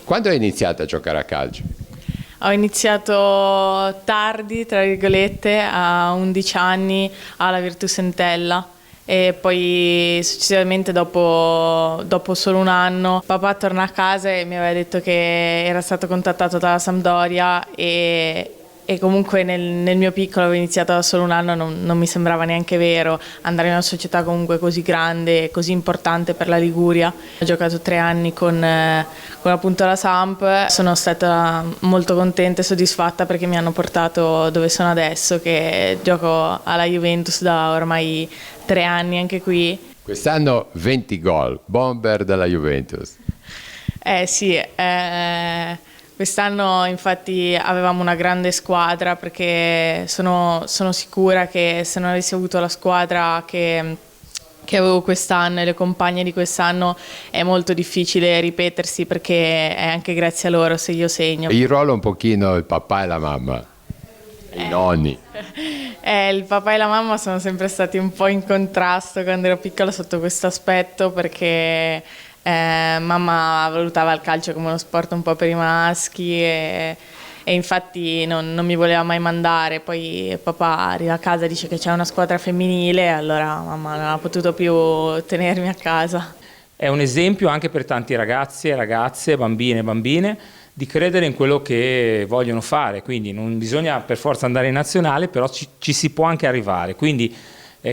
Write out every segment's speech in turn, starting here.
Quando hai iniziato a giocare a calcio? Ho iniziato tardi, tra virgolette, a 11 anni alla Virtus Entella e poi successivamente dopo solo un anno papà torna a casa e mi aveva detto che era stato contattato dalla Sampdoria e comunque nel mio piccolo avevo iniziato da solo un anno, non mi sembrava neanche vero andare in una società comunque così grande e così importante per la Liguria. Ho giocato 3 anni con appunto la Samp, sono stata molto contenta e soddisfatta perché mi hanno portato dove sono adesso, che gioco alla Juventus da ormai 3 anni anche qui. Quest'anno 20 gol, bomber della Juventus. Sì, quest'anno infatti avevamo una grande squadra perché sono sicura che se non avessi avuto la squadra che avevo quest'anno e le compagne di quest'anno è molto difficile ripetersi perché è anche grazie a loro se io segno. Il ruolo un pochino il papà e la mamma, i nonni. Il papà e la mamma sono sempre stati un po' in contrasto quando ero piccola sotto questo aspetto perché mamma valutava il calcio come uno sport un po' per i maschi e infatti non mi voleva mai mandare. Poi papà arriva a casa e dice che c'è una squadra femminile, allora mamma non ha potuto più tenermi a casa. È un esempio anche per tanti ragazzi e ragazze, bambine e bambine, di credere in quello che vogliono fare, quindi non bisogna per forza andare in nazionale, però ci si può anche arrivare. Quindi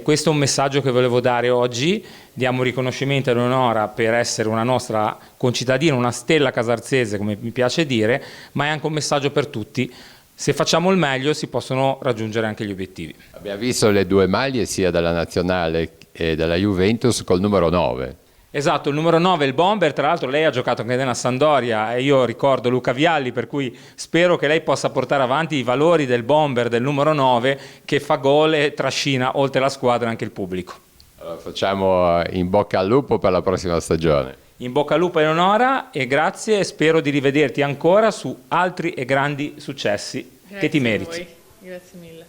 questo è un messaggio che volevo dare oggi, diamo riconoscimento a Eleonora per essere una nostra concittadina, una stella casarzese come mi piace dire, ma è anche un messaggio per tutti. Se facciamo il meglio si possono raggiungere anche gli obiettivi. Abbiamo visto le due maglie sia della nazionale che della Juventus col numero 9. Esatto, il numero 9, il bomber, tra l'altro lei ha giocato anche nella Sampdoria e io ricordo Luca Vialli, per cui spero che lei possa portare avanti i valori del bomber, del numero 9, che fa gol e trascina oltre la squadra anche il pubblico. Allora, facciamo in bocca al lupo per la prossima stagione. In bocca al lupo Eleonora e grazie e spero di rivederti ancora su altri e grandi successi che ti meriti. Grazie mille.